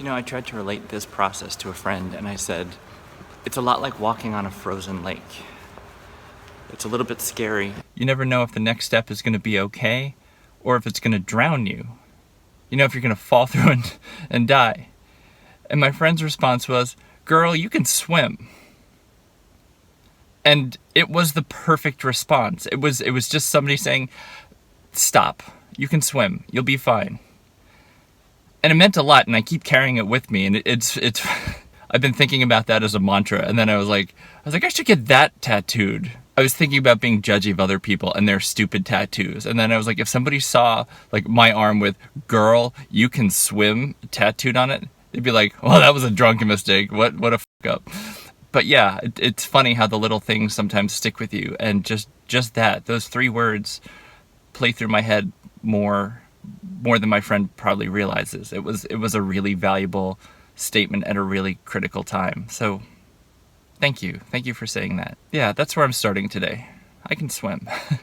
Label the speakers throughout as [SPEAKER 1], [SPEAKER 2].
[SPEAKER 1] You know, I tried to relate this process to a friend and I said, it's a lot like walking on a frozen lake. It's a little bit scary. You never know if the next step is going to be okay or if it's going to drown you. You know, if you're going to fall through and die. And my friend's response was, girl, you can swim. And it was the perfect response. It was just somebody saying, stop, you can swim, you'll be fine. And it meant a lot, and I keep carrying it with me, and it's I've been thinking about that as a mantra, and then I was like, I should get that tattooed. I was thinking about being judgy of other people and their stupid tattoos, and then I was like, if somebody saw like my arm with "Girl, you can swim" tattooed on it, they'd be like, well, that was a drunken mistake. What a fuck up. But yeah, it's funny how the little things sometimes stick with you, and just that, those 3 words play through my head more than my friend probably realizes. It was a really valuable statement at a really critical time. So thank you for saying that. Yeah, that's where I'm starting today. I can swim. It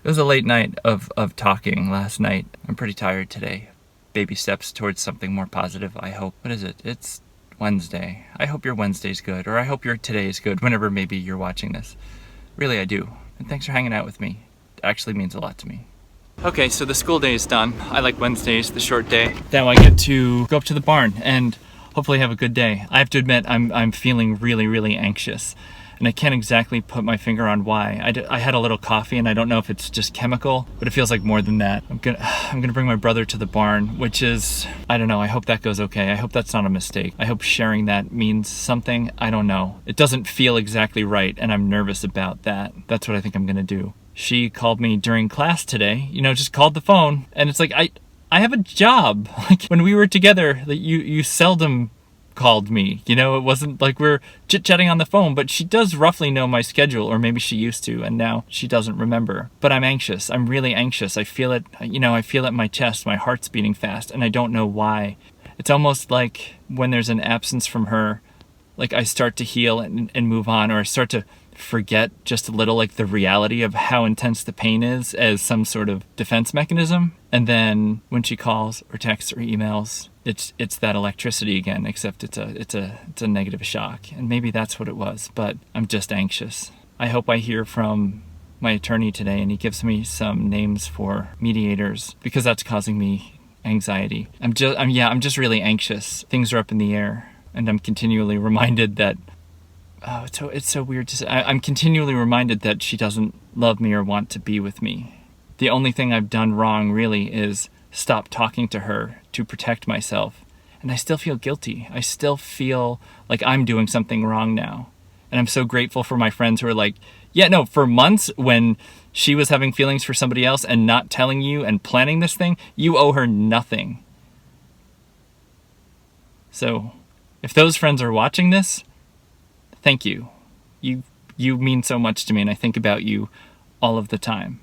[SPEAKER 1] was a late night of talking last night. I'm pretty tired today. Baby steps towards something more positive, I hope. What is it? It's Wednesday. I hope your Wednesday's good, or I hope your today's good, whenever maybe you're watching this. Really, I do. And thanks for hanging out with me. It actually means a lot to me. Okay, so the school day is done. I like Wednesdays, the short day. Now I get to go up to the barn and hopefully have a good day. I have to admit, I'm feeling really, really anxious. And I can't exactly put my finger on why. I had a little coffee, and I don't know if it's just chemical, but it feels like more than that. I'm gonna bring my brother to the barn, which is, I don't know, I hope that goes okay. I hope that's not a mistake. I hope sharing that means something. I don't know. It doesn't feel exactly right, and I'm nervous about that. That's what I think I'm gonna do. She called me during class today, just called the phone, and it's like, I have a job. Like when we were together, you seldom called me, it wasn't like we're chit-chatting on the phone, but she does roughly know my schedule, or maybe she used to, and now she doesn't remember. But I'm anxious. I'm really anxious. I feel it, I feel it in my chest. My heart's beating fast, and I don't know why. It's almost like when there's an absence from her, like I start to heal and move on, or I start to forget just a little, like the reality of how intense the pain is as some sort of defense mechanism. And then when she calls or texts or emails, it's that electricity again, except it's a negative shock. And maybe that's what it was, but I'm just anxious. I hope I hear from my attorney today and he gives me some names for mediators, because that's causing me anxiety. I'm just really anxious. Things are up in the air, and I'm continually reminded that it's so weird to say. I'm continually reminded that she doesn't love me or want to be with me. The only thing I've done wrong really is stop talking to her to protect myself. And I still feel guilty. I still feel like I'm doing something wrong now. And I'm so grateful for my friends who are like, yeah, no, for months when she was having feelings for somebody else and not telling you and planning this thing, you owe her nothing. So if those friends are watching this, thank you. You mean so much to me, and I think about you all of the time.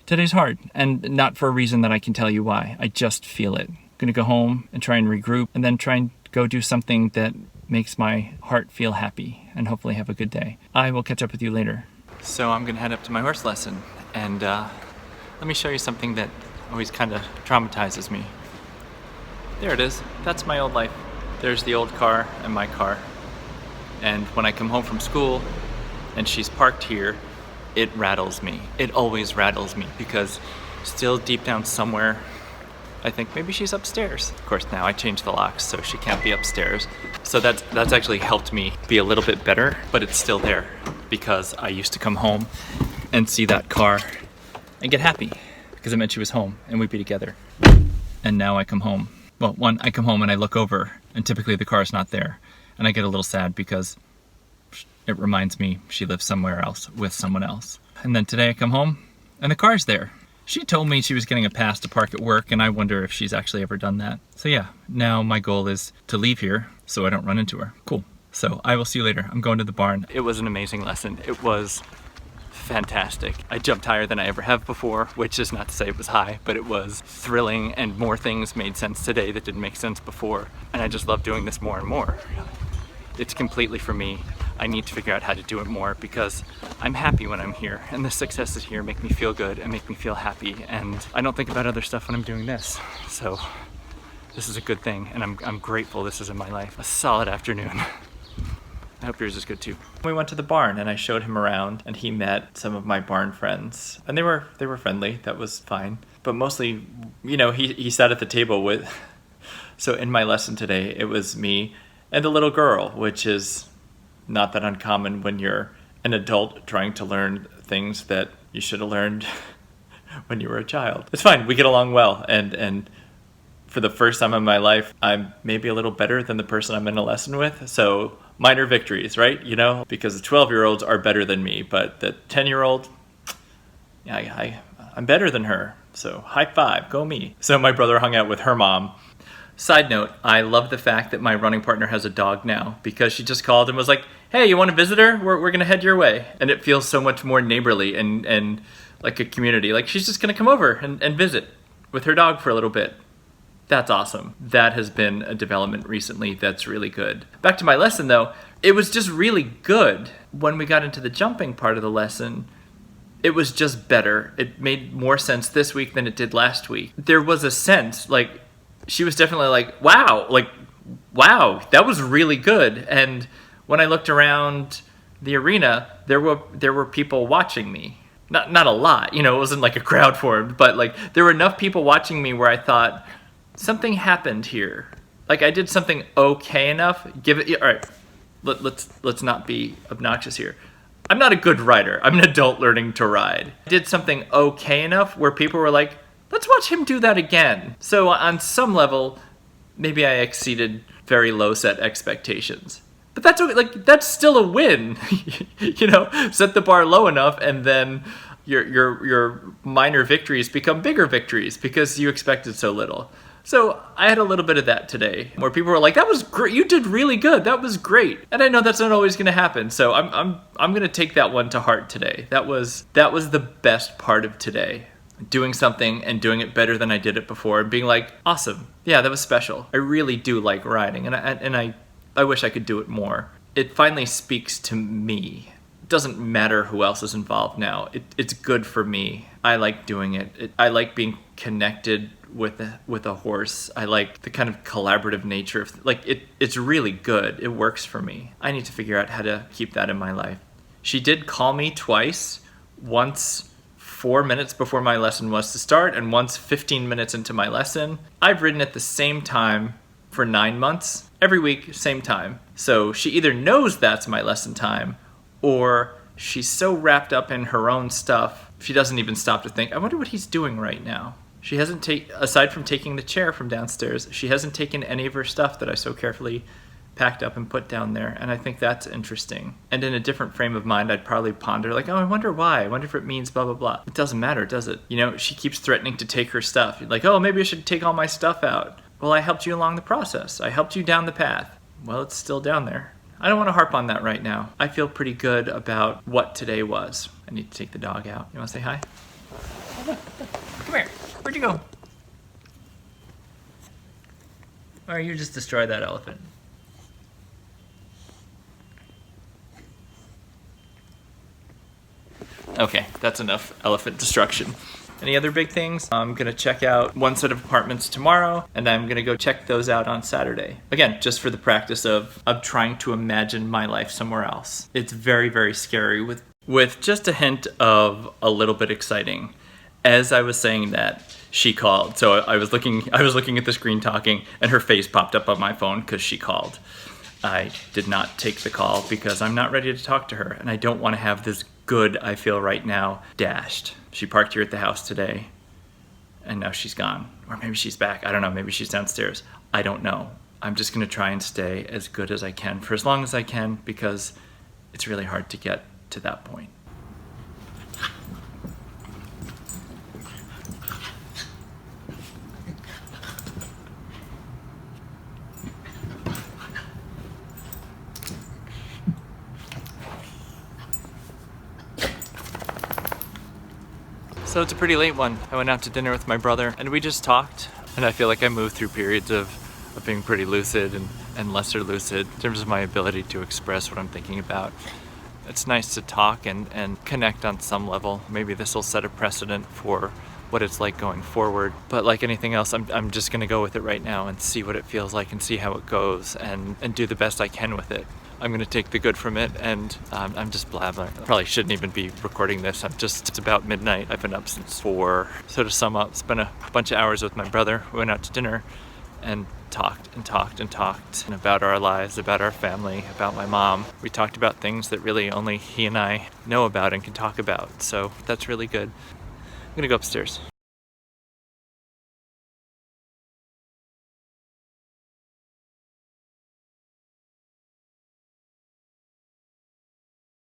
[SPEAKER 1] Today's hard, and not for a reason that I can tell you why. I just feel it. I'm gonna go home and try and regroup, and then try and go do something that makes my heart feel happy, and hopefully have a good day. I will catch up with you later. So I'm gonna head up to my horse lesson, and let me show you something that always kind of traumatizes me. There it is. That's my old life. There's the old car and my car. And when I come home from school and she's parked here, it rattles me. It always rattles me, because still deep down somewhere, I think maybe she's upstairs. Of course, now I changed the locks, so she can't be upstairs. So that's actually helped me be a little bit better, but it's still there, because I used to come home and see that car and get happy, because it meant she was home and we'd be together. And now I come home. Well, I come home and I look over, and typically the car's not there. And I get a little sad because it reminds me she lives somewhere else with someone else. And then today I come home and the car's there. She told me she was getting a pass to park at work, and I wonder if she's actually ever done that. So yeah, now my goal is to leave here so I don't run into her. Cool. So I will see you later. I'm going to the barn. It was an amazing lesson. It was fantastic. I jumped higher than I ever have before, which is not to say it was high, but it was thrilling, and more things made sense today that didn't make sense before. And I just love doing this more and more. It's completely for me. I need to figure out how to do it more, because I'm happy when I'm here, and the successes here make me feel good and make me feel happy, and I don't think about other stuff when I'm doing this. So This is a good thing, and I'm grateful this is in my life. A solid afternoon. I hope yours is good too. We went to the barn and I showed him around, and he met some of my barn friends, and they were friendly. That was fine. But mostly, he sat at the table with, so in my lesson today, it was me and a little girl, which is not that uncommon when you're an adult trying to learn things that you should have learned when you were a child. It's fine. We get along well, and for the first time in my life, I'm maybe a little better than the person I'm in a lesson with. So minor victories, right? Because the 12-year-olds are better than me, but the 10-year-old, yeah, I'm better than her. So high five, go me. So my brother hung out with her mom. Side note, I love the fact that my running partner has a dog now, because she just called and was like, hey, you want to visit her? We're going to head your way. And it feels so much more neighborly and like a community. Like she's just going to come over and visit with her dog for a little bit. That's awesome. That has been a development recently that's really good. Back to my lesson though, it was just really good. When we got into the jumping part of the lesson, it was just better. It made more sense this week than it did last week. There was a sense, like, she was definitely like, wow, that was really good. And when I looked around the arena, there were people watching me. Not a lot, it wasn't like a crowd formed, but like there were enough people watching me where I thought, something happened here. Like I did something okay enough. All right, let's not be obnoxious here. I'm not a good rider. I'm an adult learning to ride. I did something okay enough where people were like, let's watch him do that again. So on some level, maybe I exceeded very low set expectations. But that's okay. Like that's still a win. Set the bar low enough, and then your minor victories become bigger victories because you expected so little. So I had a little bit of that today, where people were like, "That was great. You did really good. That was great." And I know that's not always going to happen. So I'm going to take that one to heart today. That was the best part of today. Doing something and doing it better than I did it before, and being like, "Awesome. Yeah, that was special. I really do like riding, and I wish I could do it more." It finally speaks to me. It doesn't matter who else is involved now. It's good for me. I like doing it. I like being connected with a horse. I like the kind of collaborative nature of it's really good. It works for me. I need to figure out how to keep that in my life. She did call me twice. Once 4 minutes before my lesson was to start, and once 15 minutes into my lesson. I've ridden at the same time for 9 months, every week, same time. So she either knows that's my lesson time, or she's so wrapped up in her own stuff, she doesn't even stop to think, I wonder what he's doing right now. She hasn't aside from taking the chair from downstairs, she hasn't taken any of her stuff that I so carefully packed up and put down there, and I think that's interesting. And in a different frame of mind, I'd probably ponder like, oh, I wonder why. I wonder if it means blah, blah, blah. It doesn't matter, does it? She keeps threatening to take her stuff. Like, oh, maybe I should take all my stuff out. Well, I helped you along the process. I helped you down the path. Well, it's still down there. I don't want to harp on that right now. I feel pretty good about what today was. I need to take the dog out. You want to say hi? Come here. Where'd you go? Or you just destroyed that elephant. Okay, that's enough elephant destruction. Any other big things? I'm gonna check out one set of apartments tomorrow, and I'm gonna go check those out on Saturday. Again, just for the practice of trying to imagine my life somewhere else. It's very, very scary with just a hint of a little bit exciting. As I was saying that, she called. So I was looking at the screen talking, and her face popped up on my phone because she called. I did not take the call because I'm not ready to talk to her, and I don't want to have this good I feel right now dashed. She parked here at the house today, and now she's gone. Or maybe she's back. I don't know. Maybe she's downstairs. I don't know. I'm just going to try and stay as good as I can for as long as I can, because it's really hard to get to that point. So it's a pretty late one. I went out to dinner with my brother, and we just talked, and I feel like I moved through periods of being pretty lucid and lesser lucid in terms of my ability to express what I'm thinking about. It's nice to talk and connect on some level. Maybe this will set a precedent for what it's like going forward. But like anything else, I'm just gonna go with it right now and see what it feels like and see how it goes and do the best I can with it. I'm gonna take the good from it, and I'm just blabbering. Probably shouldn't even be recording this. It's about midnight. I've been up since 4. So to sum up, spent a bunch of hours with my brother. We went out to dinner and talked about our lives, about our family, about my mom. We talked about things that really only he and I know about and can talk about. So that's really good. I'm gonna go upstairs.